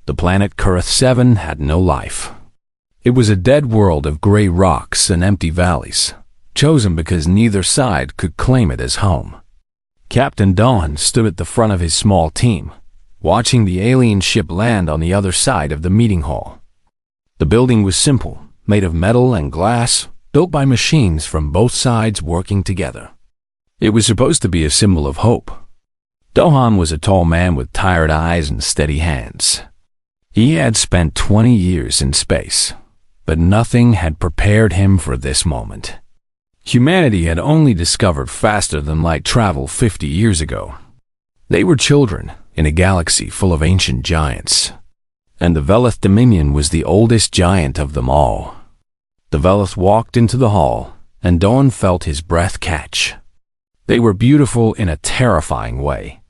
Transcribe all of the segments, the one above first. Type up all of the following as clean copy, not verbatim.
The planet Kurith 7 had no life. It was a dead world of gray rocks and empty valleys, chosen because neither side could claim it as home. Captain Dawn stood at the front of his small team, watching the alien ship land on the other side of the meeting hall. The building was simple, made of metal and glass, built by machines from both sides working together. It was supposed to be a symbol of hope. Dohan was a tall man with tired eyes and steady hands. He had spent 20 years in space, but nothing had prepared him for this moment. Humanity had only discovered faster-than-light travel 50 years ago. They were children in a galaxy full of ancient giants, and the Velith Dominion was the oldest giant of them all. The Velith walked into the hall, and Dawn felt his breath catch. They were beautiful in a terrifying way.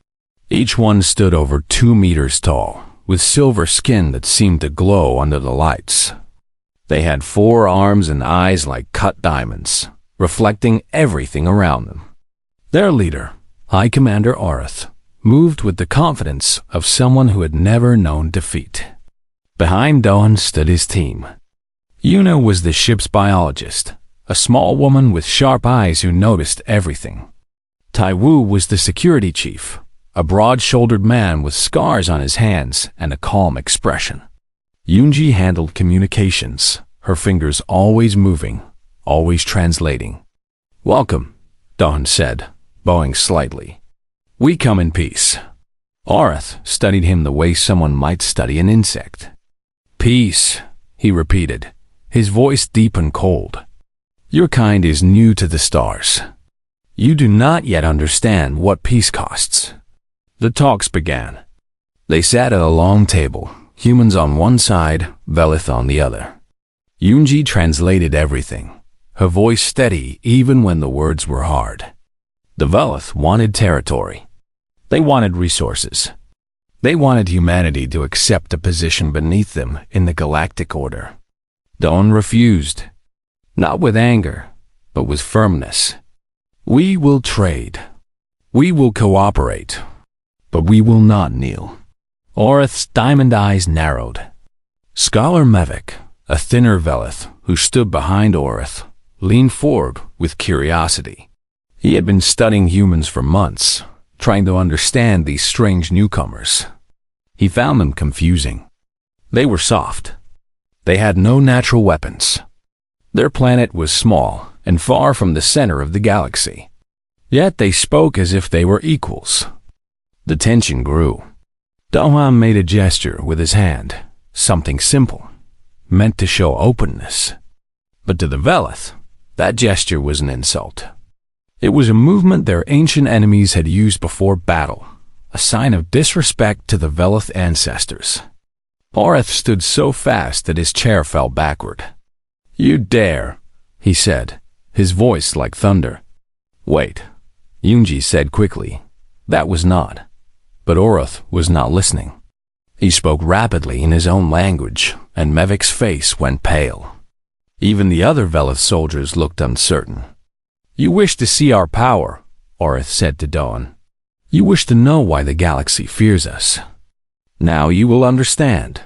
Each one stood over 2 meters tall, with silver skin that seemed to glow under the lights. They had 4 arms and eyes like cut diamonds, reflecting everything around them. Their leader, High Commander Aurith, moved with the confidence of someone who had never known defeat. Behind Dawn stood his team. Yuna was the ship's biologist, a small woman with sharp eyes who noticed everything. Tai Wu was the security chief, a broad-shouldered man with scars on his hands and a calm expression. Yunji handled communications, her fingers always moving, always translating. "Welcome," Dawn said, bowing slightly. "We come in peace." Aurith studied him the way someone might study an insect. "Peace," he repeated, his voice deep and cold. "Your kind is new to the stars. You do not yet understand what peace costs." The talks began. They sat at a long table, humans on one side, Velith on the other. Yunji translated everything, her voice steady even when the words were hard. The Velith wanted territory. They wanted resources. They wanted humanity to accept a position beneath them in the galactic order. Dawn refused, not with anger, but with firmness. "We will trade. We will cooperate, but we will not kneel." Aurith's diamond eyes narrowed. Scholar Mevik, a thinner Velith who stood behind Aurith, leaned forward with curiosity. He had been studying humans for months, trying to understand these strange newcomers. He found them confusing. They were soft. They had no natural weapons. Their planet was small and far from the center of the galaxy. Yet they spoke as if they were equals. The tension grew. Dohan made a gesture with his hand, something simple, meant to show openness. But to the Velith, that gesture was an insult. It was a movement their ancient enemies had used before battle, a sign of disrespect to the Velith ancestors. Aurith stood so fast that his chair fell backward. "You dare," he said, his voice like thunder. "Wait," Yunji said quickly. That was not. But Aurith was not listening. He spoke rapidly in his own language, and Mevik's face went pale. Even the other Velith soldiers looked uncertain. "You wish to see our power," Aurith said to Dawn. "You wish to know why the galaxy fears us. Now you will understand."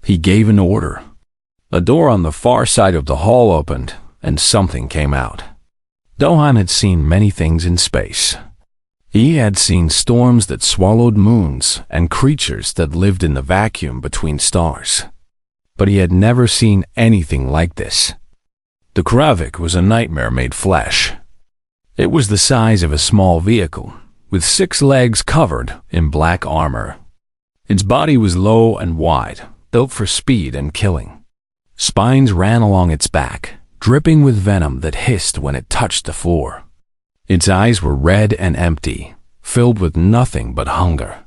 He gave an order. A door on the far side of the hall opened, and something came out. Dohan had seen many things in space. He had seen storms that swallowed moons and creatures that lived in the vacuum between stars. But he had never seen anything like this. The Kravik was a nightmare made flesh. It was the size of a small vehicle, with 6 legs covered in black armor. Its body was low and wide, built for speed and killing. Spines ran along its back, dripping with venom that hissed when it touched the floor. Its eyes were red and empty, filled with nothing but hunger.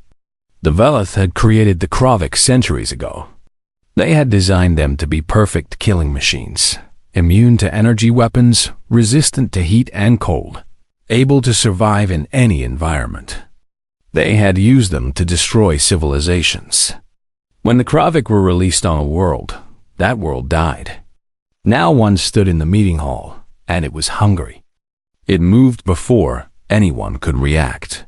The Velith had created the Kravik centuries ago. They had designed them to be perfect killing machines, immune to energy weapons, resistant to heat and cold, able to survive in any environment. They had used them to destroy civilizations. When the Kravik were released on a world, that world died. Now one stood in the meeting hall, and it was hungry. It moved before anyone could react.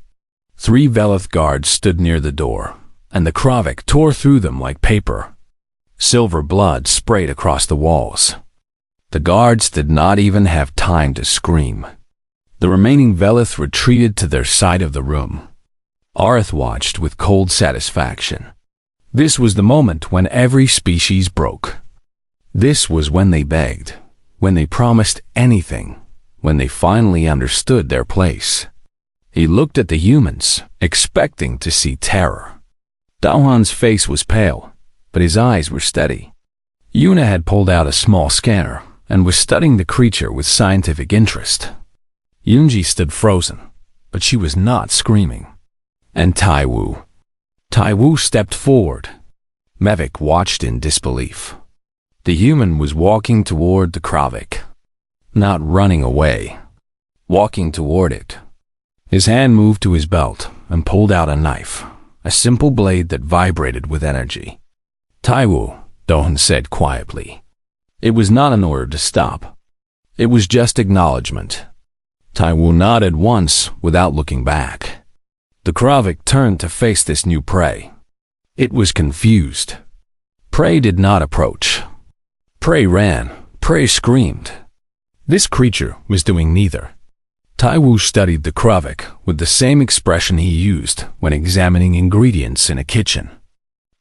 3 Velith guards stood near the door, and the Kravik tore through them like paper. Silver blood sprayed across the walls. The guards did not even have time to scream. The remaining Velith retreated to their side of the room. Arth watched with cold satisfaction. This was the moment when every species broke. This was when they begged, when they promised anything, when they finally understood their place. He looked at the humans, expecting to see terror. Daohan's face was pale, but his eyes were steady. Yuna had pulled out a small scanner and was studying the creature with scientific interest. Yunji stood frozen, but she was not screaming. And Taiwu. Taiwu stepped forward. Mevik watched in disbelief. The human was walking toward the Kravik. Not running away. Walking toward it. His hand moved to his belt and pulled out a knife, a simple blade that vibrated with energy. Taiwu, Dohan said quietly. It was not an order to stop. It was just acknowledgement. Taiwu nodded once without looking back. The Kravik turned to face this new prey. It was confused. Prey did not approach. Prey ran. Prey screamed. This creature was doing neither. Taiwu studied the Kravik with the same expression he used when examining ingredients in a kitchen.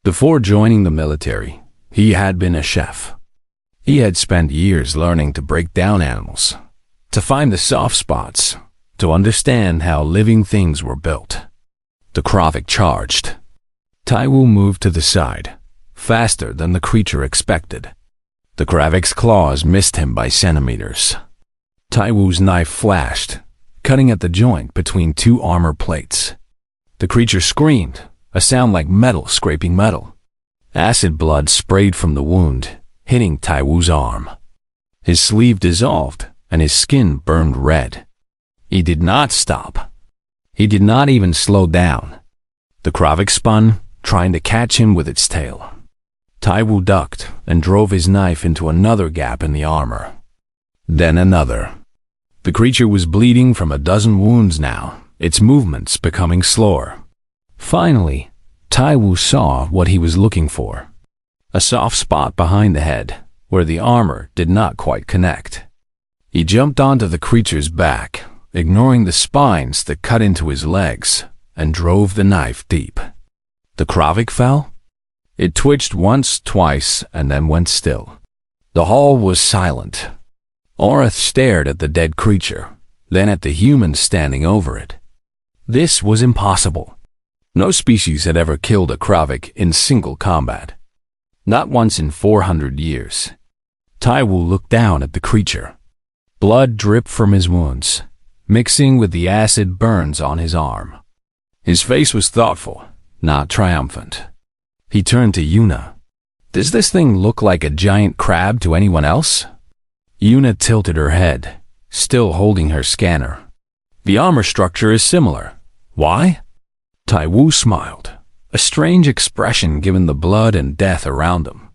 Before joining the military, he had been a chef. He had spent years learning to break down animals, to find the soft spots, to understand how living things were built. The Kravik charged. Taiwu moved to the side, faster than the creature expected. The Kravik's claws missed him by centimeters. Taiwu's knife flashed, cutting at the joint between two armor plates. The creature screamed, a sound like metal scraping metal. Acid blood sprayed from the wound, hitting Taiwu's arm. His sleeve dissolved, and his skin burned red. He did not stop. He did not even slow down. The Kravik spun, trying to catch him with its tail. Taiwu ducked and drove his knife into another gap in the armor. Then another. The creature was bleeding from a dozen wounds now, its movements becoming slower. Finally, Taiwu saw what he was looking for. A soft spot behind the head, where the armor did not quite connect. He jumped onto the creature's back, ignoring the spines that cut into his legs, and drove the knife deep. The Kravik fell? It twitched once, twice, and then went still. The hall was silent. Orith stared at the dead creature, then at the human standing over it. This was impossible. No species had ever killed a Kravik in single combat. Not once in 400 years. Taiwu looked down at the creature. Blood dripped from his wounds, mixing with the acid burns on his arm. His face was thoughtful, not triumphant. He turned to Yuna. Does this thing look like a giant crab to anyone else? Yuna tilted her head, still holding her scanner. The armor structure is similar. Why? Taiwu smiled, a strange expression given the blood and death around him.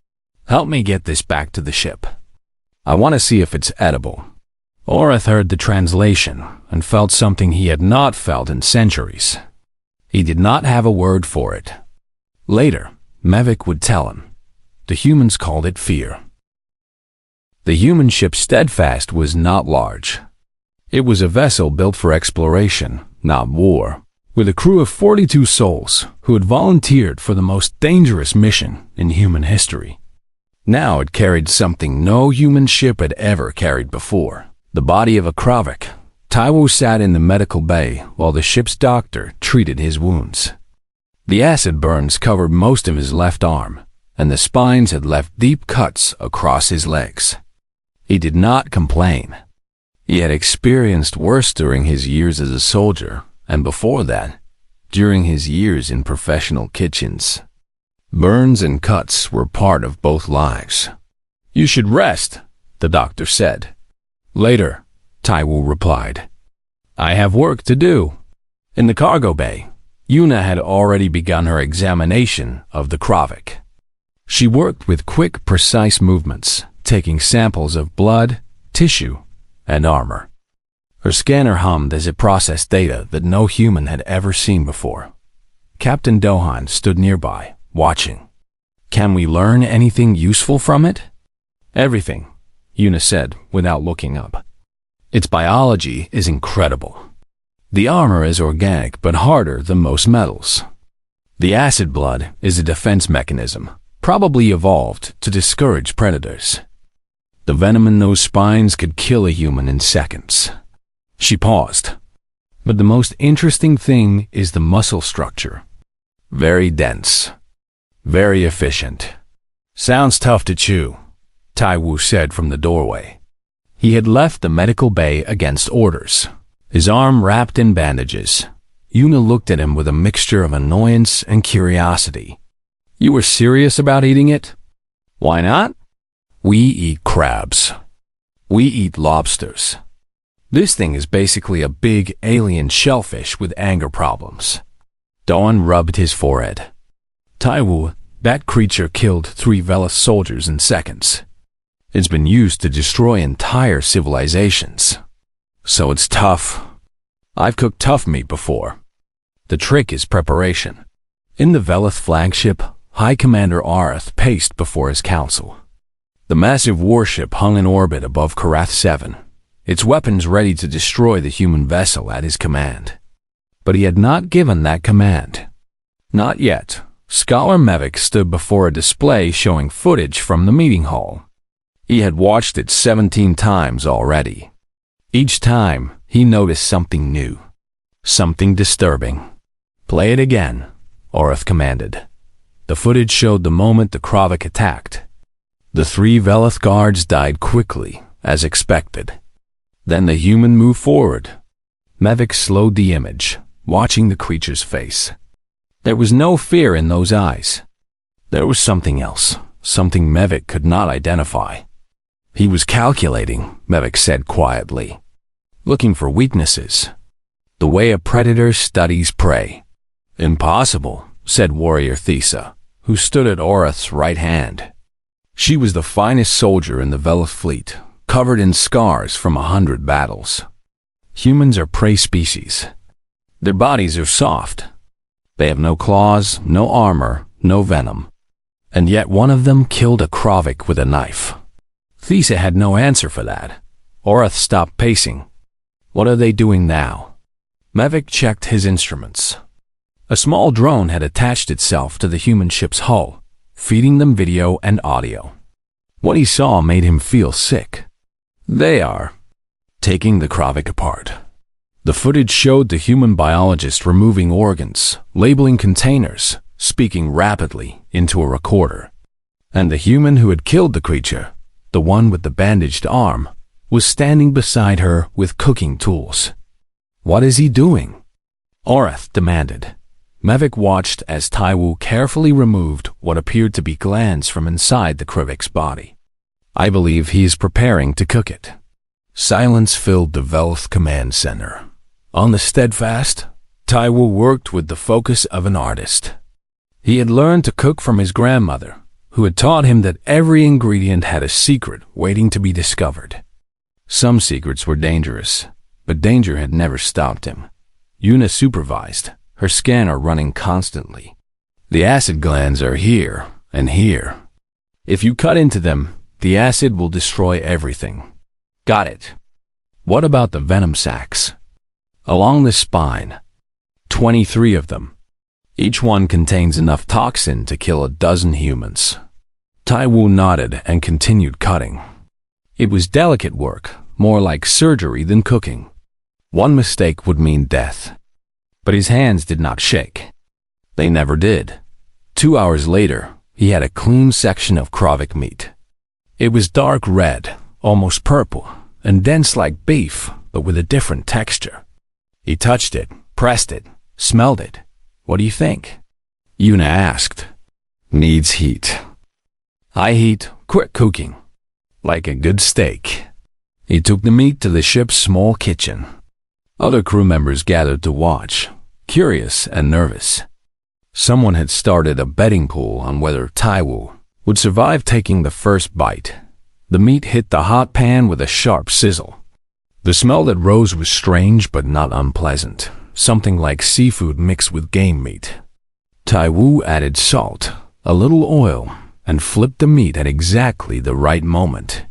Help me get this back to the ship. I want to see if it's edible. Orith heard the translation and felt something he had not felt in centuries. He did not have a word for it. Later, Mevik would tell him. The humans called it fear. The human ship Steadfast was not large. It was a vessel built for exploration, not war, with a crew of 42 souls who had volunteered for the most dangerous mission in human history. Now it carried something no human ship had ever carried before. The body of a Kravik. Taiwu sat in the medical bay while the ship's doctor treated his wounds. The acid burns covered most of his left arm, and the spines had left deep cuts across his legs. He did not complain. He had experienced worse during his years as a soldier, and before that, during his years in professional kitchens. Burns and cuts were part of both lives. You should rest, the doctor said. Later, Taiwu replied. I have work to do. In the cargo bay, Yuna had already begun her examination of the Kravik. She worked with quick, precise movements, taking samples of blood, tissue, and armor. Her scanner hummed as it processed data that no human had ever seen before. Captain Dohan stood nearby, watching. "Can we learn anything useful from it?" "Everything," Una said without looking up. "Its biology is incredible. The armor is organic but harder than most metals. The acid blood is a defense mechanism, probably evolved to discourage predators. The venom in those spines could kill a human in seconds." She paused. "But the most interesting thing is the muscle structure. Very dense. Very efficient." "Sounds tough to chew," Taiwu said from the doorway. He had left the medical bay against orders, his arm wrapped in bandages. Una looked at him with a mixture of annoyance and curiosity. "You were serious about eating it?" "Why not?" "We eat crabs. We eat lobsters. This thing is basically a big alien shellfish with anger problems." Dawn rubbed his forehead. "Taiwu, that creature killed 3 Veloth soldiers in seconds. It's been used to destroy entire civilizations. So it's tough. I've cooked tough meat before. The trick is preparation." In the Veloth flagship, High Commander Arath paced before his council. The massive warship hung in orbit above Karath 7, its weapons ready to destroy the human vessel at his command. But he had not given that command. Not yet. Scholar Mevik stood before a display showing footage from the meeting hall. He had watched it 17 times already. Each time, he noticed something new. Something disturbing. "Play it again," Arath commanded. The footage showed the moment the Kravik attacked. The 3 Veloth guards died quickly, as expected. Then the human moved forward. Mevik slowed the image, watching the creature's face. There was no fear in those eyes. There was something else, something Mevik could not identify. "He was calculating," Mevik said quietly. "Looking for weaknesses. The way a predator studies prey." "Impossible," said Warrior Thesa, who stood at Orath's right hand. She was the finest soldier in the Veloth fleet, covered in scars from 100 battles. "Humans are prey species. Their bodies are soft. They have no claws, no armor, no venom. And yet one of them killed a Kravik with a knife." Thesa had no answer for that. Orath stopped pacing. "What are they doing now?" Mevik checked his instruments. A small drone had attached itself to the human ship's hull, feeding them video and audio. What he saw made him feel sick. "They are taking the Kravik apart." The footage showed the human biologist removing organs, labeling containers, speaking rapidly into a recorder. And the human who had killed the creature, the one with the bandaged arm, was standing beside her with cooking tools. "What is he doing?" Arath demanded. Mevik watched as Taiwu carefully removed what appeared to be glands from inside the Kravik's body. "I believe he is preparing to cook it." Silence filled the Veloth command center. On the Steadfast, Taiwu worked with the focus of an artist. He had learned to cook from his grandmother, who had taught him that every ingredient had a secret waiting to be discovered. Some secrets were dangerous, but danger had never stopped him. Una supervised, her scanner running constantly. "The acid glands are here and here. If you cut into them, the acid will destroy everything." "Got it." "What about the venom sacs?" "Along the spine. 23 of them. Each one contains enough toxin to kill a dozen humans." Taiwu nodded and continued cutting. It was delicate work, more like surgery than cooking. One mistake would mean death. But his hands did not shake. They never did. 2 hours later, he had a clean section of Kravik meat. It was dark red, almost purple, and dense like beef, but with a different texture. He touched it, pressed it, smelled it. "What do you think?" Una asked. "Needs heat." "High heat, quick cooking. Like a good steak." He took the meat to the ship's small kitchen. Other crew members gathered to watch, curious and nervous. Someone had started a betting pool on whether Taiwu would survive taking the first bite. The meat hit the hot pan with a sharp sizzle. The smell that rose was strange but not unpleasant, something like seafood mixed with game meat. Tai Wu added salt, a little oil, and flipped the meat at exactly the right moment.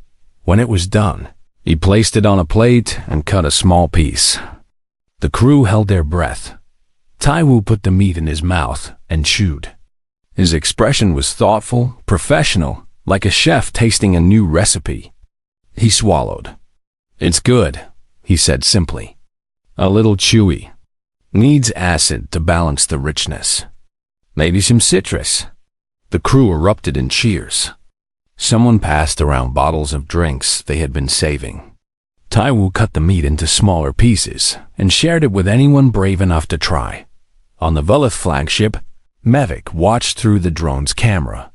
When it was done, he placed it on a plate and cut a small piece. The crew held their breath. Tai Wu put the meat in his mouth and chewed. His expression was thoughtful, professional, like a chef tasting a new recipe. He swallowed. "It's good," he said simply. "A little chewy. Needs acid to balance the richness. Maybe some citrus." The crew erupted in cheers. Someone passed around bottles of drinks they had been saving. Tai Wu cut the meat into smaller pieces and shared it with anyone brave enough to try. On the Velith flagship, Mevik watched through the drone's camera.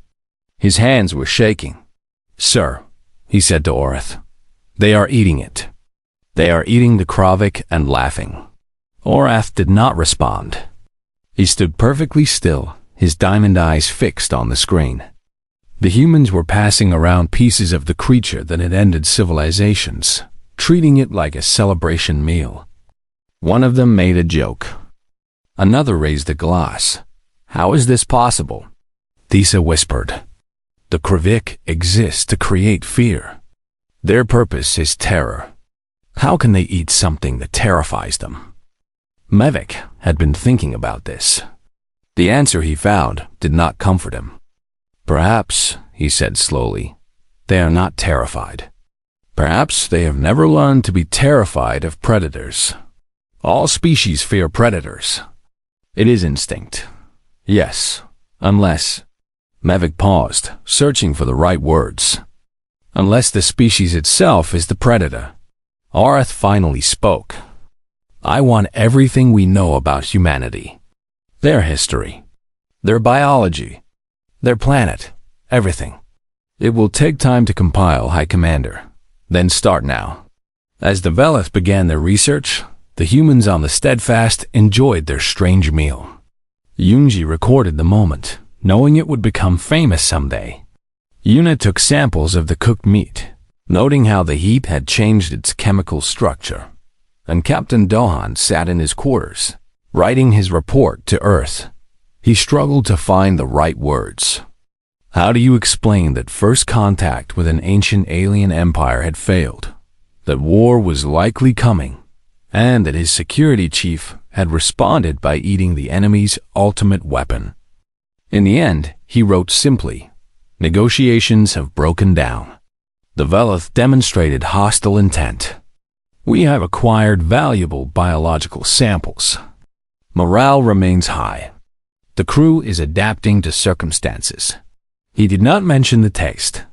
His hands were shaking. "Sir," he said to Orith, "they are eating it. They are eating the Kravik and laughing." Orath did not respond. He stood perfectly still, his diamond eyes fixed on the screen. The humans were passing around pieces of the creature that had ended civilizations, treating it like a celebration meal. One of them made a joke. Another raised a glass. "How is this possible?" Thesa whispered. "The Kravik exist to create fear. Their purpose is terror. How can they eat something that terrifies them?" Mevik had been thinking about this. The answer he found did not comfort him. "Perhaps," he said slowly, "they are not terrified. Perhaps they have never learned to be terrified of predators. All species fear predators. It is instinct. Yes, unless—" Mevik paused, searching for the right words. "Unless the species itself is the predator." Orith finally spoke. "I want everything we know about humanity. Their history, their biology, their planet, everything. It will take time to compile, High Commander. Then start now." As the Velith began their research, the humans on the Steadfast enjoyed their strange meal. Yunji recorded the moment, knowing it would become famous someday. Yuna took samples of the cooked meat, noting how the heat had changed its chemical structure. And Captain Dohan sat in his quarters, writing his report to Earth. He struggled to find the right words. How do you explain that first contact with an ancient alien empire had failed, that war was likely coming, and that his security chief had responded by eating the enemy's ultimate weapon? In the end, he wrote simply, "Negotiations have broken down. The Velith demonstrated hostile intent. We have acquired valuable biological samples. Morale remains high. The crew is adapting to circumstances." He did not mention the taste.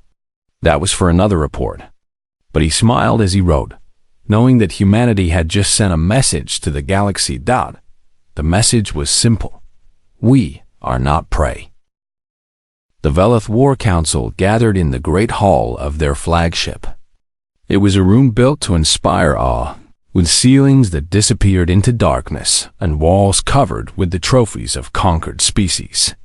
That was for another report. But he smiled as he wrote, knowing that humanity had just sent a message to the galaxy. The message was simple. We are not prey. The Velith War Council gathered in the great hall of their flagship. It was a room built to inspire awe, with ceilings that disappeared into darkness and walls covered with the trophies of conquered species.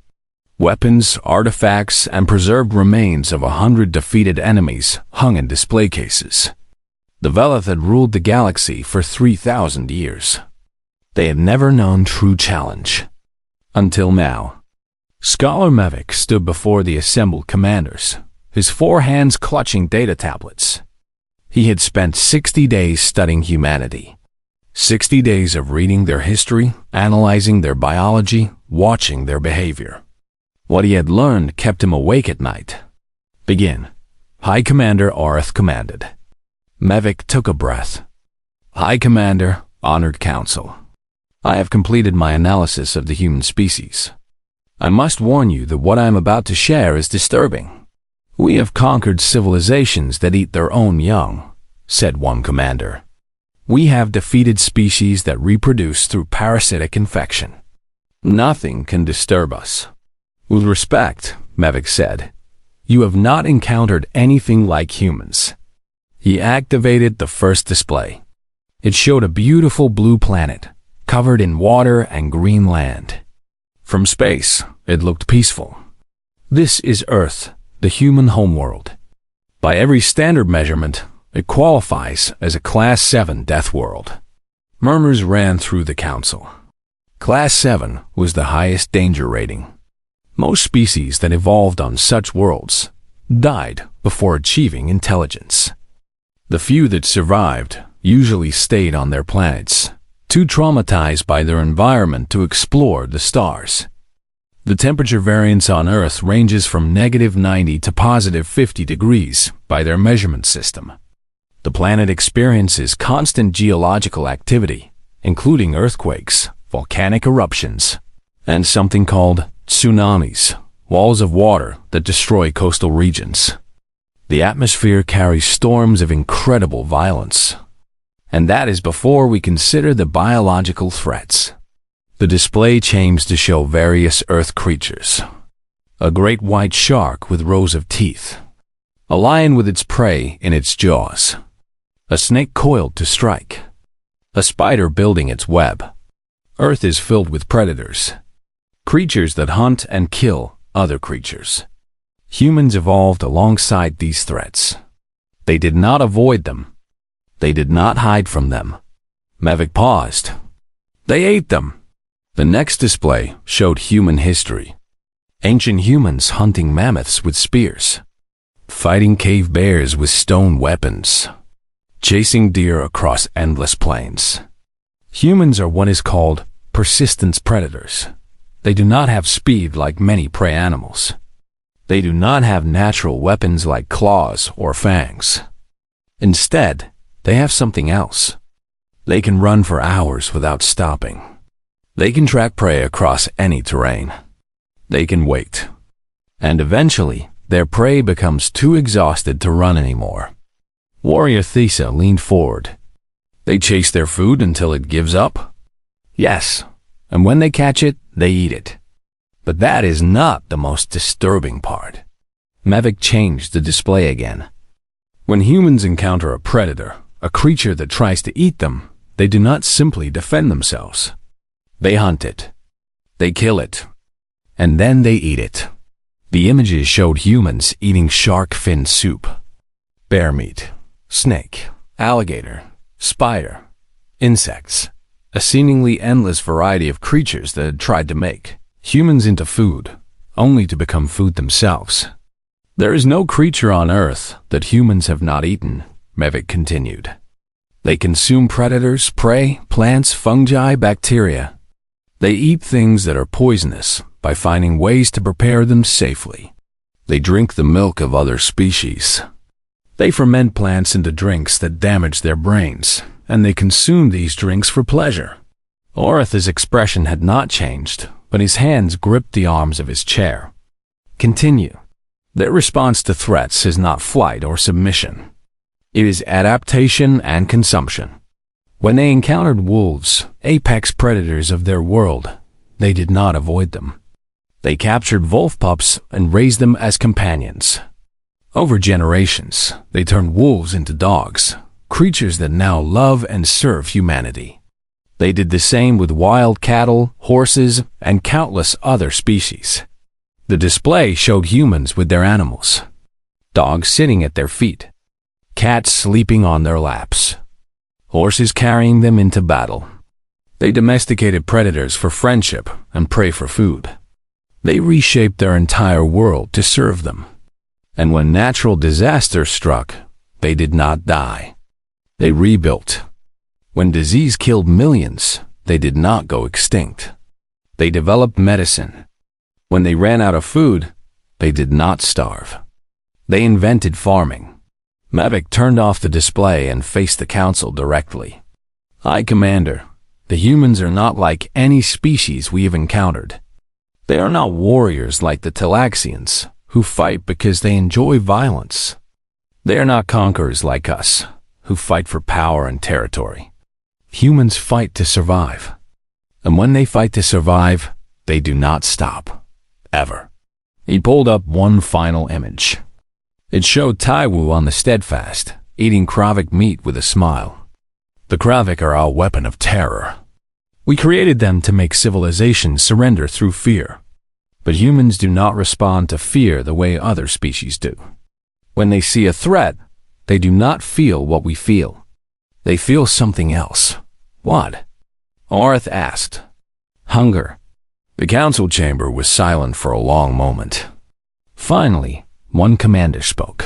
Weapons, artifacts, and preserved remains of 100 defeated enemies hung in display cases. The Velith had ruled the galaxy for 3,000 years. They had never known true challenge. Until now. Scholar Mevik stood before the assembled commanders, his 4 hands clutching data tablets. He had spent 60 days studying humanity. 60 days of reading their history, analyzing their biology, watching their behavior. What he had learned kept him awake at night. "Begin," High Commander Orith commanded. Mevik took a breath. "High Commander, Honored Council, I have completed my analysis of the human species. I must warn you that what I am about to share is disturbing. We have conquered civilizations that eat their own young," said one commander. "We have defeated species that reproduce through parasitic infection. Nothing can disturb us." "With respect," Mevik said, "you have not encountered anything like humans." He activated the first display. It showed a beautiful blue planet, covered in water and green land. From space, it looked peaceful. "This is Earth, the human homeworld. By every standard measurement, it qualifies as a Class 7 death world." Murmurs ran through the council. Class 7 was the highest danger rating. Most species that evolved on such worlds died before achieving intelligence. The few that survived usually stayed on their planets, too traumatized by their environment to explore the stars. The temperature variance on Earth ranges from -90 to +50 degrees by their measurement system. The planet experiences constant geological activity, including earthquakes, volcanic eruptions, and something called tsunamis, walls of water that destroy coastal regions. The atmosphere carries storms of incredible violence. And that is before we consider the biological threats. The display changes to show various Earth creatures. A great white shark with rows of teeth. A lion with its prey in its jaws. A snake coiled to strike. A spider building its web. Earth is filled with predators. Creatures that hunt and kill other creatures. Humans evolved alongside these threats. They did not avoid them. They did not hide from them. Mavic paused. They ate them. The next display showed human history. Ancient humans hunting mammoths with spears. Fighting cave bears with stone weapons. Chasing deer across endless plains. Humans are what is called persistence predators. They do not have speed like many prey animals. They do not have natural weapons like claws or fangs. Instead, they have something else. They can run for hours without stopping. They can track prey across any terrain. They can wait. And eventually, their prey becomes too exhausted to run anymore. Warrior Thesa leaned forward. They chase their food until it gives up? Yes, and when they catch it, they eat it. But that is not the most disturbing part. Mavic changed the display again. When humans encounter a predator, a creature that tries to eat them, they do not simply defend themselves. They hunt it. They kill it. And then they eat it. The images showed humans eating shark fin soup, bear meat, snake, alligator, spider, insects, a seemingly endless variety of creatures that had tried to make humans into food, only to become food themselves. There is no creature on Earth that humans have not eaten, Mavic continued. They consume predators, prey, plants, fungi, bacteria. They eat things that are poisonous by finding ways to prepare them safely. They drink the milk of other species. They ferment plants into drinks that damage their brains, and they consume these drinks for pleasure. Orith's expression had not changed, but his hands gripped the arms of his chair. Continue. Their response to threats is not flight or submission. It is adaptation and consumption. When they encountered wolves, apex predators of their world, they did not avoid them. They captured wolf pups and raised them as companions. Over generations, they turned wolves into dogs, creatures that now love and serve humanity. They did the same with wild cattle, horses, and countless other species. The display showed humans with their animals. Dogs sitting at their feet. Cats sleeping on their laps. Horses carrying them into battle. They domesticated predators for friendship and prey for food. They reshaped their entire world to serve them. And when natural disaster struck, they did not die. They rebuilt. When disease killed millions, they did not go extinct. They developed medicine. When they ran out of food, they did not starve. They invented farming. Mavic turned off the display and faced the council directly. High Commander, the humans are not like any species we have encountered. They are not warriors like the Talaxians, who fight because they enjoy violence. They are not conquerors like us, who fight for power and territory. Humans fight to survive. And when they fight to survive, they do not stop. Ever. He pulled up one final image. It showed Taiwu on the Steadfast, eating Kravik meat with a smile. The Kravik are our weapon of terror. We created them to make civilizations surrender through fear. But humans do not respond to fear the way other species do. When they see a threat, they do not feel what we feel. They feel something else. What? Orith asked. Hunger. The council chamber was silent for a long moment. Finally, one commander spoke.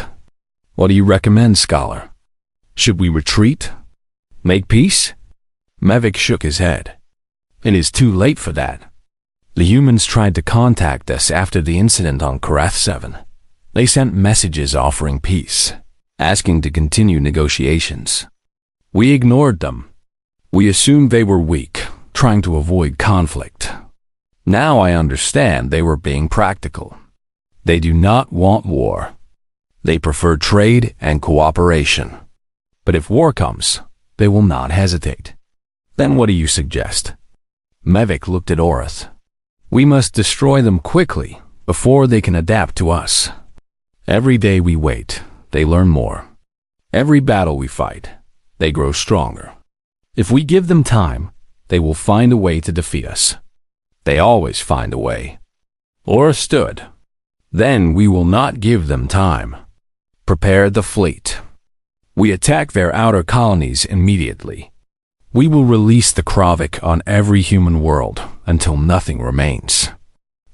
What do you recommend, Scholar? Should we retreat? Make peace? Mevik shook his head. It is too late for that. The humans tried to contact us after the incident on Karath 7. They sent messages offering peace, asking to continue negotiations. We ignored them. We assumed they were weak, trying to avoid conflict. Now I understand they were being practical. They do not want war. They prefer trade and cooperation. But if war comes, they will not hesitate. Then what do you suggest? Mevik looked at Orath. We must destroy them quickly, before they can adapt to us. Every day we wait, they learn more. Every battle we fight, they grow stronger. If we give them time, they will find a way to defeat us. They always find a way. Orath stood. Then we will not give them time. Prepare the fleet. We attack their outer colonies immediately. We will release the Kravik on every human world until nothing remains.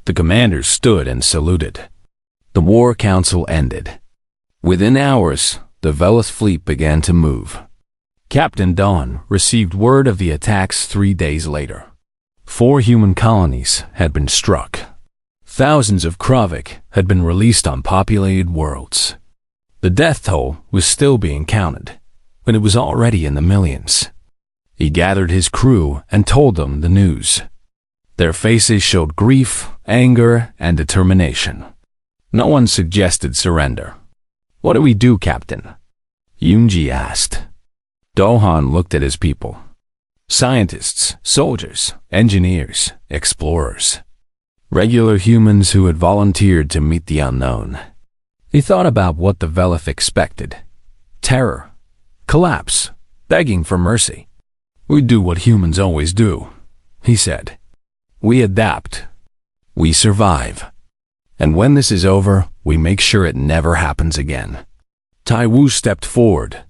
The commanders stood and saluted. The war council ended. Within hours, the Velith fleet began to move. Captain Dawn received word of the attacks 3 days later. 4 human colonies had been struck. Thousands of Kravik had been released on populated worlds. The death toll was still being counted, but it was already in the millions. He gathered his crew and told them the news. Their faces showed grief, anger, and determination. No one suggested surrender. What do we do, Captain? Yunji asked. Dohan looked at his people. Scientists, soldiers, engineers, explorers. Regular humans who had volunteered to meet the unknown. He thought about what the Velith expected. Terror, collapse, begging for mercy. We do what humans always do, he said. We adapt. We survive. And when this is over, we make sure it never happens again. Tai Wu stepped forward.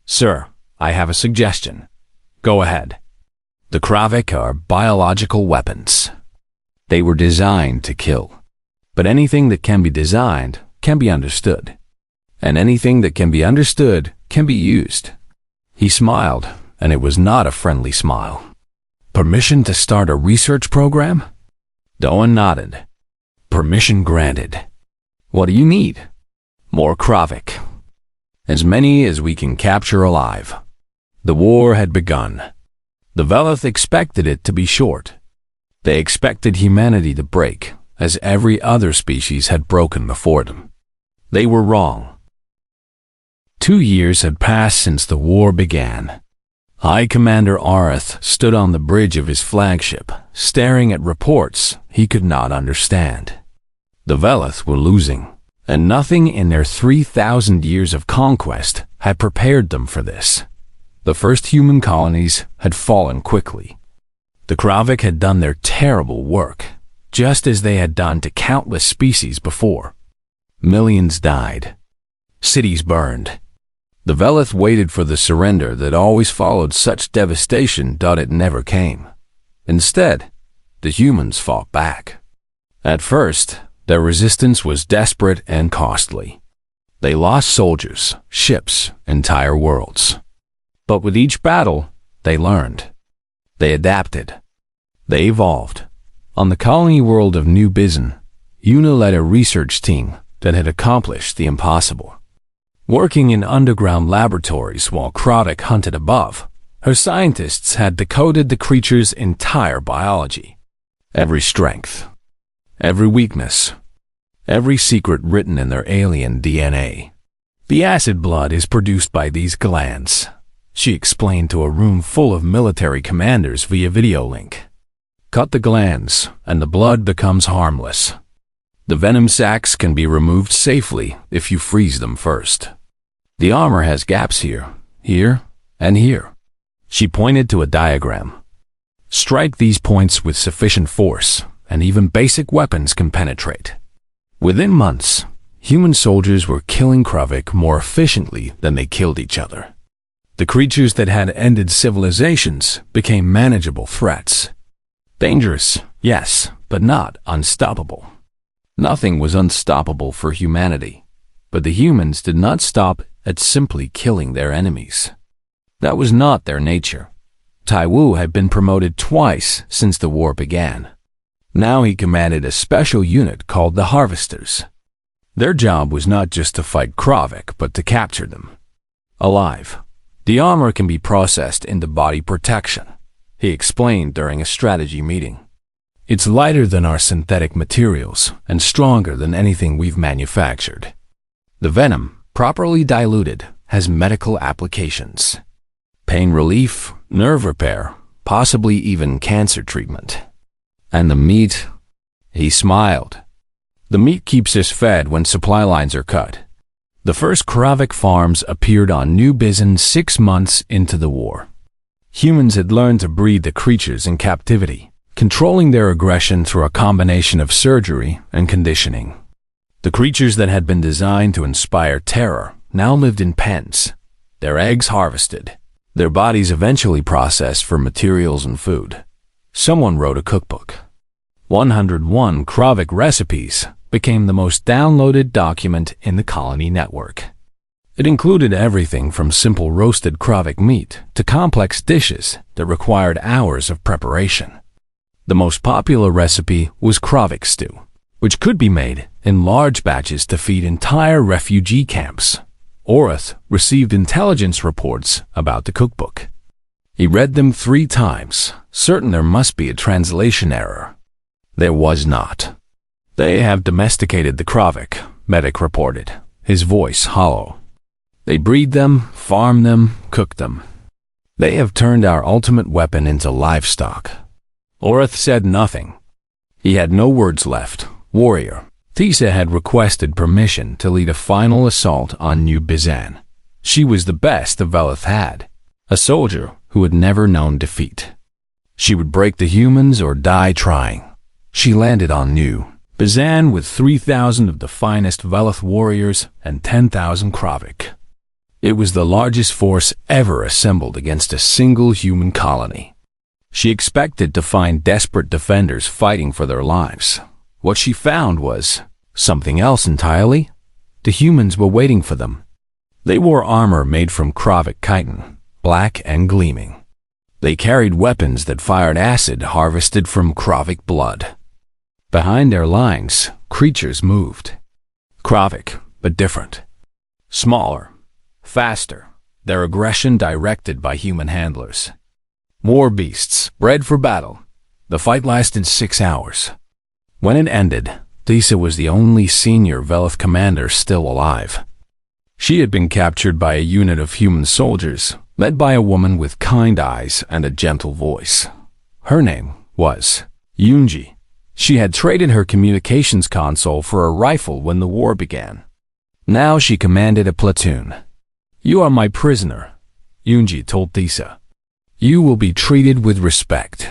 Sir, I have a suggestion. Go ahead. The Kravik are biological weapons. They were designed to kill. But anything that can be designed can be understood. And anything that can be understood can be used. He smiled, and it was not a friendly smile. Permission to start a research program? Doan nodded. Permission granted. What do you need? More Kravik. As many as we can capture alive. The war had begun. The Velith expected it to be short. They expected humanity to break, as every other species had broken before them. They were wrong. 2 years had passed since the war began. High Commander Arath stood on the bridge of his flagship, staring at reports he could not understand. The Velith were losing, and nothing in their 3,000 years of conquest had prepared them for this. The first human colonies had fallen quickly. The Kravik had done their terrible work, just as they had done to countless species before. Millions died. Cities burned. The Velith waited for the surrender that always followed such devastation, but it never came. Instead, the humans fought back. At first, their resistance was desperate and costly. They lost soldiers, ships, entire worlds. But with each battle, they learned. They adapted. They evolved. On the colony world of New Bizin, Yuna led a research team that had accomplished the impossible. Working in underground laboratories while Kravik hunted above, her scientists had decoded the creature's entire biology. Every strength, every weakness, every secret written in their alien DNA. The acid blood is produced by these glands, she explained to a room full of military commanders via video link. Cut the glands, and the blood becomes harmless. The venom sacs can be removed safely if you freeze them first. The armor has gaps here, and here. She pointed to a diagram. Strike these points with sufficient force, and even basic weapons can penetrate. Within months, human soldiers were killing Kravik more efficiently than they killed each other. The creatures that had ended civilizations became manageable threats. Dangerous, yes, but not unstoppable. Nothing was unstoppable for humanity, but the humans did not stop at simply killing their enemies. That was not their nature. Tai Wu had been promoted twice since the war began. Now he commanded a special unit called the Harvesters. Their job was not just to fight Kravik, but to capture them alive. The armor can be processed into body protection, he explained during a strategy meeting. It's lighter than our synthetic materials and stronger than anything we've manufactured. The venom, properly diluted, has medical applications. Pain relief, nerve repair, possibly even cancer treatment. And the meat? He smiled. The meat keeps us fed when supply lines are cut. The first Kravik farms appeared on New Bizan 6 months into the war. Humans had learned to breed the creatures in captivity, controlling their aggression through a combination of surgery and conditioning. The creatures that had been designed to inspire terror now lived in pens, their eggs harvested, their bodies eventually processed for materials and food. Someone wrote a cookbook. 101 Kravik recipes became the most downloaded document in the colony network. It included everything from simple roasted Kravik meat to complex dishes that required hours of preparation. The most popular recipe was Kravik stew, which could be made in large batches to feed entire refugee camps. Orith received intelligence reports about the cookbook. He read them 3 times, certain there must be a translation error. There was not. They have domesticated the Kravik, Medic reported, his voice hollow. They breed them, farm them, cook them. They have turned our ultimate weapon into livestock. Orith said nothing. He had no words left. Warrior. Tisa had requested permission to lead a final assault on New Bizan. She was the best the Velith had, a soldier who had never known defeat. She would break the humans or die trying. She landed on New Bizan with 3,000 of the finest Velith warriors and 10,000 Kravik. It was the largest force ever assembled against a single human colony. She expected to find desperate defenders fighting for their lives. What she found was something else entirely. The humans were waiting for them. They wore armor made from Kravik chitin, black and gleaming. They carried weapons that fired acid harvested from Kravik blood. Behind their lines, creatures moved. Kravik, but different. Smaller, faster, their aggression directed by human handlers. War beasts, bred for battle. The fight lasted 6 hours. When it ended, Tisa was the only senior Velith commander still alive. She had been captured by a unit of human soldiers, led by a woman with kind eyes and a gentle voice. Her name was Yunji. She had traded her communications console for a rifle when the war began. Now she commanded a platoon. "You are my prisoner," Yunji told Tisa. "You will be treated with respect."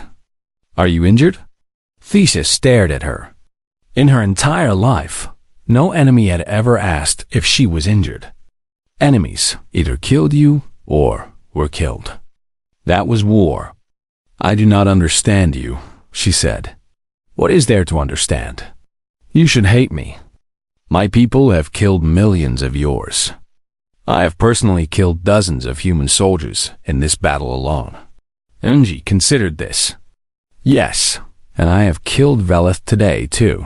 "Are you injured?" Tisa stared at her. In her entire life, no enemy had ever asked if she was injured. Enemies either killed you or were killed. That was war. "I do not understand you," she said. "What is there to understand? You should hate me. My people have killed millions of yours. I have personally killed dozens of human soldiers in this battle alone." Unji considered this. "Yes, and I have killed Velith today too.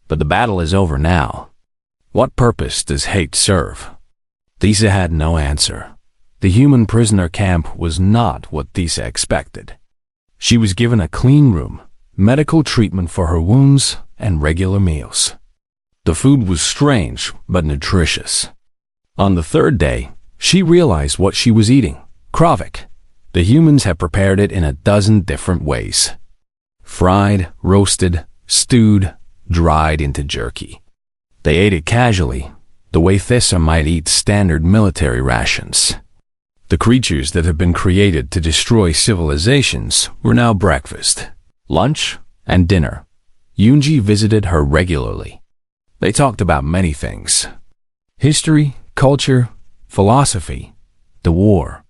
But the battle is over now. What purpose does hate serve?" Tisa had no answer. The human prisoner camp was not what Tisa expected. She was given a clean room, medical treatment for her wounds, and regular meals. The food was strange but nutritious. On the 3rd day, she realized what she was eating. Kravik. The humans had prepared it in a dozen different ways. Fried, roasted, stewed, dried into jerky. They ate it casually, the way Thissa might eat standard military rations. The creatures that had been created to destroy civilizations were now breakfast, lunch, and dinner. Yunji visited her regularly. They talked about many things. History, culture, philosophy, the war.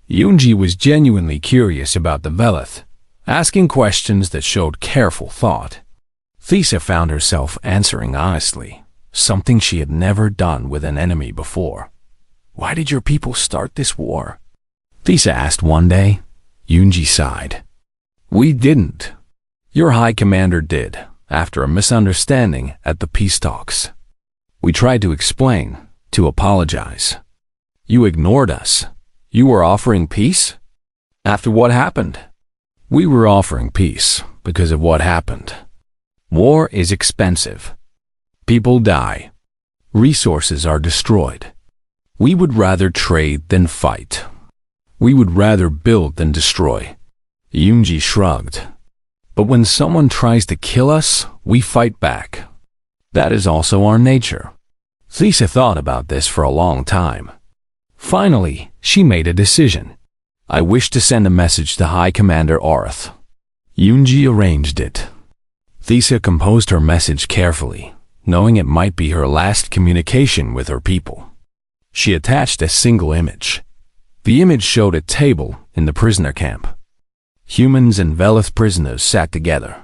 Yunji was genuinely curious about the Velith, asking questions that showed careful thought. Thesa found herself answering honestly, something she had never done with an enemy before. "Why did your people start this war?" Thesa asked one day. Yunji sighed. "We didn't. Your High Commander did, after a misunderstanding at the peace talks. We tried to explain, to apologize. You ignored us. You were offering peace? After what happened?" "We were offering peace because of what happened. War is expensive. People die. Resources are destroyed. We would rather trade than fight. We would rather build than destroy." Yunji shrugged. "But when someone tries to kill us, we fight back. That is also our nature." Thesa thought about this for a long time. Finally, she made a decision. "I wish to send a message to High Commander Arth." Yunji arranged it. Thesa composed her message carefully, knowing it might be her last communication with her people. She attached a single image. The image showed a table in the prisoner camp. Humans and Velith prisoners sat together,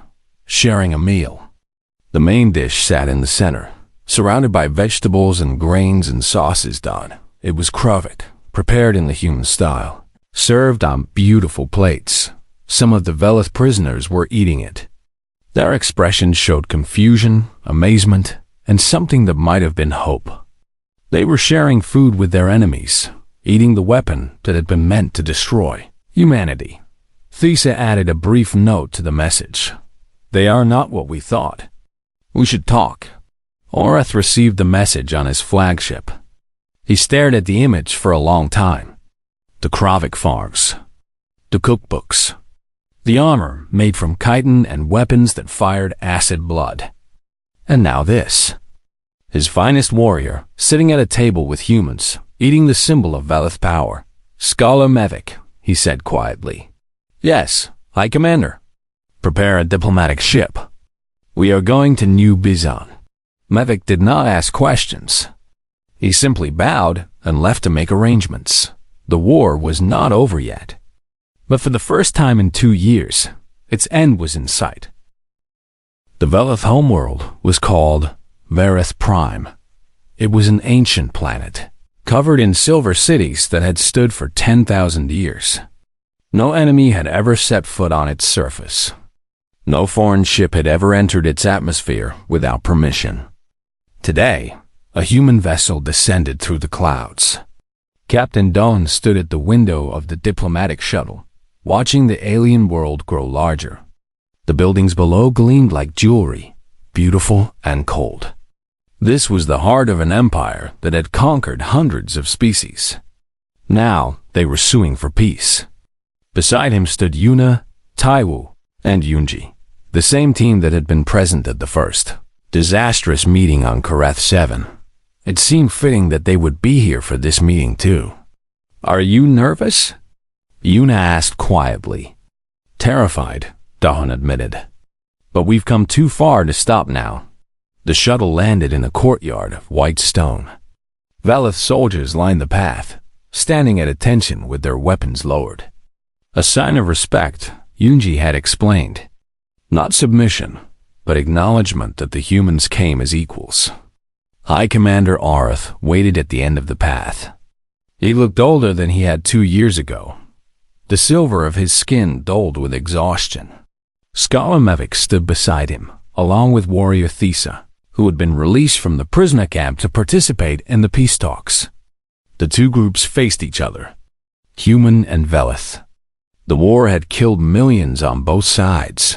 sharing a meal. The main dish sat in the center, surrounded by vegetables and grains and sauces done. It was krovet, prepared in the human style, served on beautiful plates. Some of the Velith prisoners were eating it. Their expressions showed confusion, amazement, and something that might have been hope. They were sharing food with their enemies, eating the weapon that had been meant to destroy humanity. Thesa added a brief note to the message. "They are not what we thought. We should talk." Orath received the message on his flagship. He stared at the image for a long time. The Kravik farms, the cookbooks, the armor made from chitin and weapons that fired acid blood. And now this. His finest warrior, sitting at a table with humans, eating the symbol of Velith power. "Scholar Mevik," he said quietly. "Yes, High Commander." "Prepare a diplomatic ship. We are going to New Bizan." Mevik did not ask questions. He simply bowed and left to make arrangements. The war was not over yet. But for the first time in 2 years, its end was in sight. The Velith homeworld was called Verith Prime. It was an ancient planet, covered in silver cities that had stood for 10,000 years. No enemy had ever set foot on its surface. No foreign ship had ever entered its atmosphere without permission. Today, a human vessel descended through the clouds. Captain Dawn stood at the window of the diplomatic shuttle, watching the alien world grow larger. The buildings below gleamed like jewelry, beautiful and cold. This was the heart of an empire that had conquered hundreds of species. Now they were suing for peace. Beside him stood Yuna, Taiwu, and Yunji, the same team that had been present at the first disastrous meeting on Kareth 7. It seemed fitting that they would be here for this meeting too. "Are you nervous?" Yuna asked quietly. "Terrified," Dahan admitted. "But we've come too far to stop now." The shuttle landed in a courtyard of white stone. Velith soldiers lined the path, standing at attention with their weapons lowered. A sign of respect, Yunji had explained. Not submission, but acknowledgement that the humans came as equals. High Commander Arth waited at the end of the path. He looked older than he had 2 years ago. The silver of his skin dulled with exhaustion. Scholar Mevik stood beside him, along with warrior Thesa, who had been released from the prisoner camp to participate in the peace talks. The two groups faced each other, human and Velith. The war had killed millions on both sides.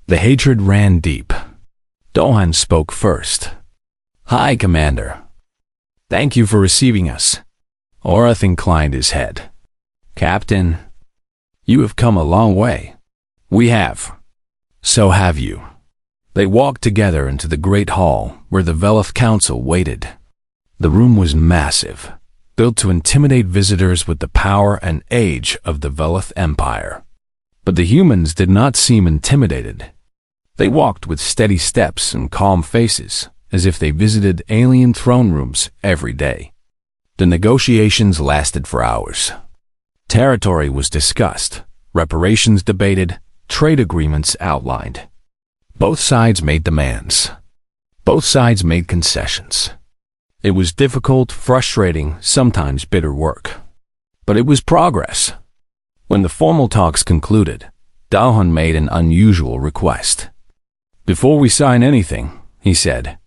The hatred ran deep. Dohan spoke first. "High Commander, thank you for receiving us." Orath inclined his head. "Captain, you have come a long way." "We have. So have you." They walked together into the great hall where the Velith Council waited. The room was massive, built to intimidate visitors with the power and age of the Velith Empire. But the humans did not seem intimidated. They walked with steady steps and calm faces, as if they visited alien throne rooms every day. The negotiations lasted for hours. Territory was discussed, reparations debated, trade agreements outlined. Both sides made demands. Both sides made concessions. It was difficult, frustrating, sometimes bitter work. But it was progress. When the formal talks concluded, Dahan made an unusual request. "Before we sign anything," he said,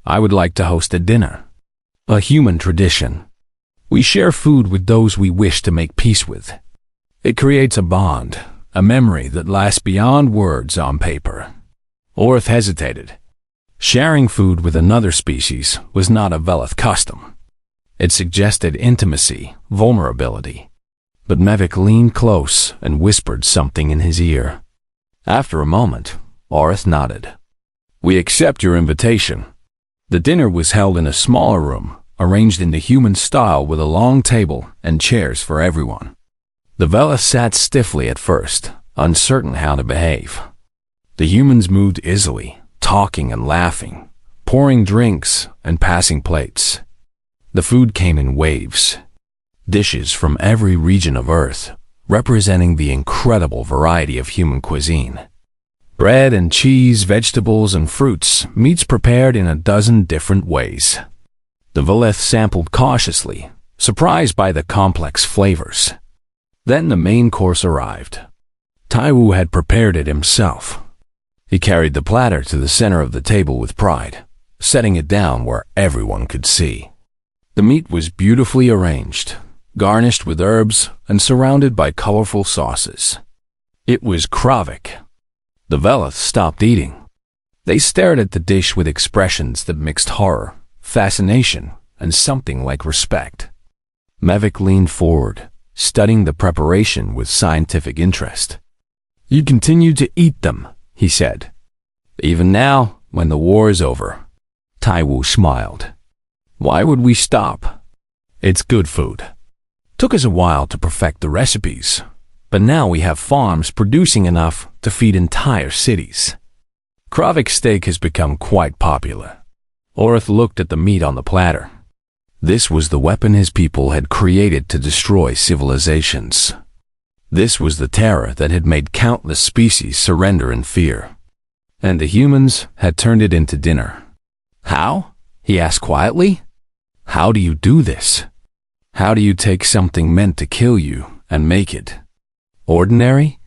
"I would like to host a dinner. A human tradition. We share food with those we wish to make peace with. It creates a bond, a memory that lasts beyond words on paper." Orth hesitated. Sharing food with another species was not a Veleth custom. It suggested intimacy, vulnerability. But Mevik leaned close and whispered something in his ear. After a moment, Orth nodded. "We accept your invitation." The dinner was held in a smaller room, arranged in the human style with a long table and chairs for everyone. The Veleth sat stiffly at first, uncertain how to behave. The humans moved easily, talking and laughing, pouring drinks and passing plates. The food came in waves. Dishes from every region of Earth, representing the incredible variety of human cuisine. Bread and cheese, vegetables and fruits, meats prepared in a dozen different ways. The Veleth sampled cautiously, surprised by the complex flavors. Then the main course arrived. Taiwu had prepared it himself. He carried the platter to the center of the table with pride, setting it down where everyone could see. The meat was beautifully arranged, garnished with herbs and surrounded by colorful sauces. It was Kravik. The Veleth stopped eating. They stared at the dish with expressions that mixed horror, fascination, and something like respect. Mevik leaned forward, studying the preparation with scientific interest. "You continue to eat them," he said. "Even now, when the war is over." Taiwu smiled. "Why would we stop? It's good food. Took us a while to perfect the recipes, but now we have farms producing enough to feed entire cities." Kravik steak has become quite popular. Orth looked at the meat on the platter. This was the weapon his people had created to destroy civilizations. This was the terror that had made countless species surrender in fear. And the humans had turned it into dinner. "How?" he asked quietly. "How do you do this? How do you take something meant to kill you and make it ordinary?"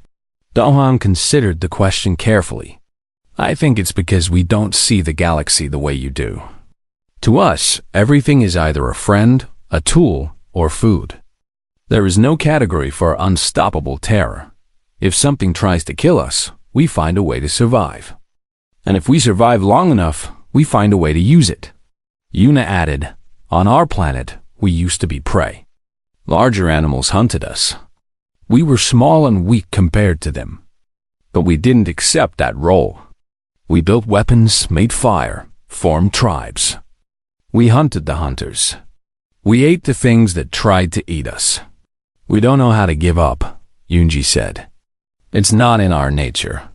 Dahan considered the question carefully. "I think it's because we don't see the galaxy the way you do. To us, everything is either a friend, a tool, or food. There is no category for unstoppable terror. If something tries to kill us, we find a way to survive. And if we survive long enough, we find a way to use it." Yuna added, "On our planet, we used to be prey. Larger animals hunted us. We were small and weak compared to them. But we didn't accept that role. We built weapons, made fire, formed tribes. We hunted the hunters. We ate the things that tried to eat us. We don't know how to give up," Yunji said. "It's not in our nature.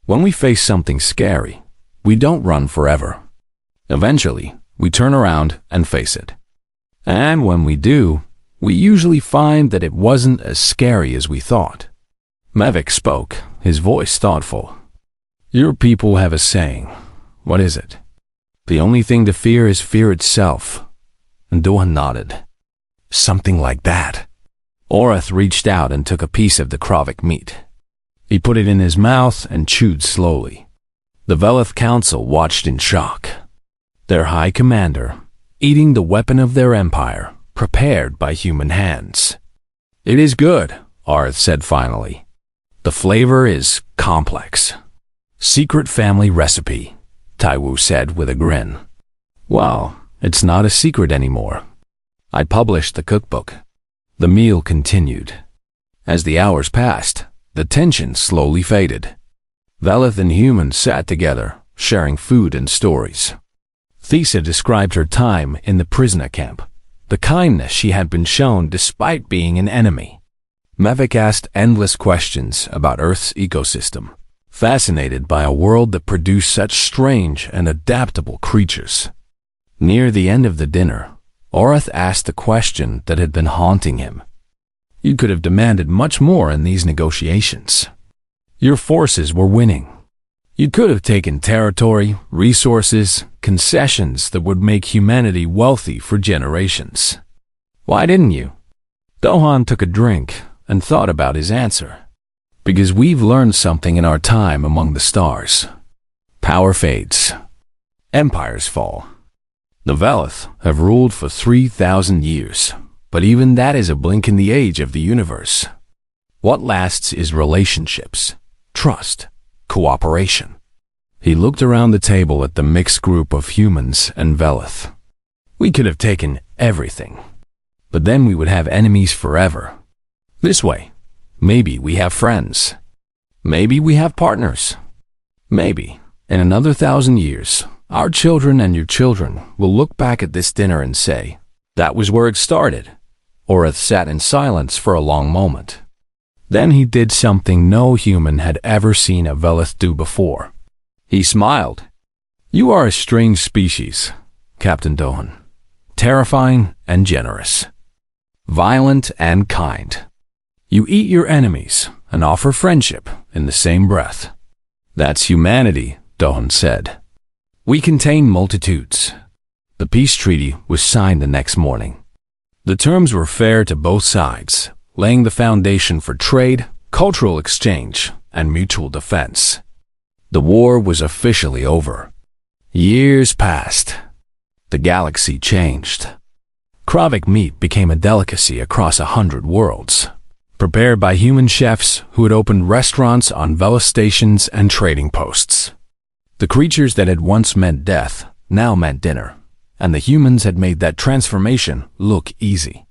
When we face something scary, we don't run forever. Eventually, we turn around and face it. And when we do, we usually find that it wasn't as scary as we thought." Mevik spoke, his voice thoughtful. "Your people have a saying. What is it?" "The only thing to fear is fear itself." And Dohan nodded. "Something like that." Orth reached out and took a piece of the Kravik meat. He put it in his mouth and chewed slowly. The Veleth Council watched in shock. Their high commander, eating the weapon of their empire, prepared by human hands. "It is good," Orth said finally. "The flavor is complex." "Secret family recipe," Taiwu said with a grin. "Well, it's not a secret anymore. I published the cookbook." The meal continued. As the hours passed, the tension slowly faded. Veleth and humans sat together, sharing food and stories. Thesa described her time in the prisoner camp, the kindness she had been shown despite being an enemy. Mevik asked endless questions about Earth's ecosystem, fascinated by a world that produced such strange and adaptable creatures. Near the end of the dinner, Orth asked the question that had been haunting him. "You could have demanded much more in these negotiations. Your forces were winning. You could have taken territory, resources, concessions that would make humanity wealthy for generations. Why didn't you? Dohan took a drink and thought about his answer. Because we've learned something in our time among the stars. Power fades. Empires fall. The Velith have ruled for 3,000 years, but even that is a blink in the age of the universe. What lasts is relationships, trust, cooperation. He looked around the table at the mixed group of humans and Velith. We could have taken everything, but then we would have enemies forever. This way, maybe we have friends. Maybe we have partners. Maybe, in another 1,000 years, our children and your children will look back at this dinner and say, that was where it started, or have sat in silence for a long moment. Then he did something no human had ever seen a Velith do before. He smiled. You are a strange species, Captain Dohan. Terrifying and generous. Violent and kind. You eat your enemies and offer friendship in the same breath. That's humanity, Dohan said. We contain multitudes. The peace treaty was signed the next morning. The terms were fair to both sides, laying the foundation for trade, cultural exchange, and mutual defense. The war was officially over. Years passed. The galaxy changed. Kravik meat became a delicacy across 100 worlds, prepared by human chefs who had opened restaurants on Velith stations and trading posts. The creatures that had once meant death now meant dinner, and the humans had made that transformation look easy.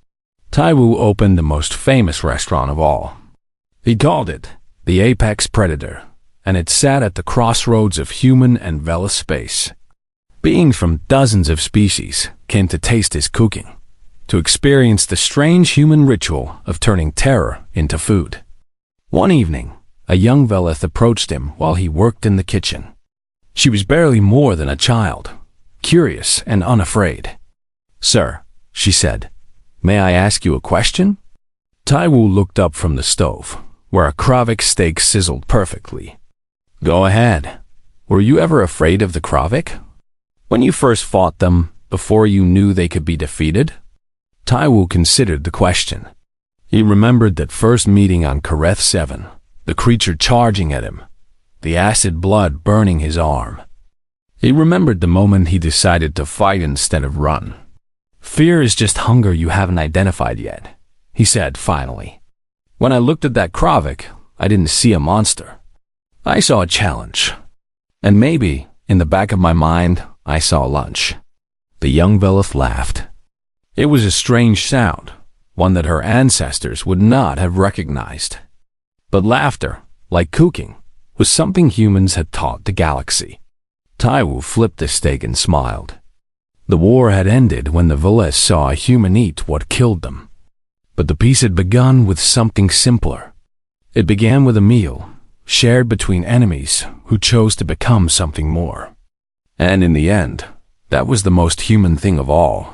Taiwu opened the most famous restaurant of all. He called it the Apex Predator, and it sat at the crossroads of human and Velith space. Beings from dozens of species came to taste his cooking, to experience the strange human ritual of turning terror into food. One evening, a young Velith approached him while he worked in the kitchen. She was barely more than a child, curious and unafraid. Sir, she said, may I ask you a question? Taiwu looked up from the stove, where a Kravik steak sizzled perfectly. Go ahead. Were you ever afraid of the Kravik? When you first fought them, before you knew they could be defeated? Taiwu considered the question. He remembered that first meeting on Kareth 7, the creature charging at him, the acid blood burning his arm. He remembered the moment he decided to fight instead of run. Fear is just hunger you haven't identified yet, he said finally. When I looked at that Kravik, I didn't see a monster. I saw a challenge. And maybe, in the back of my mind, I saw lunch. The young Velith laughed. It was a strange sound, one that her ancestors would not have recognized. But laughter, like cooking, was something humans had taught the galaxy. Taiwu flipped the steak and smiled. The war had ended when the Velith saw a human eat what killed them. But the peace had begun with something simpler. It began with a meal, shared between enemies who chose to become something more. And in the end, that was the most human thing of all.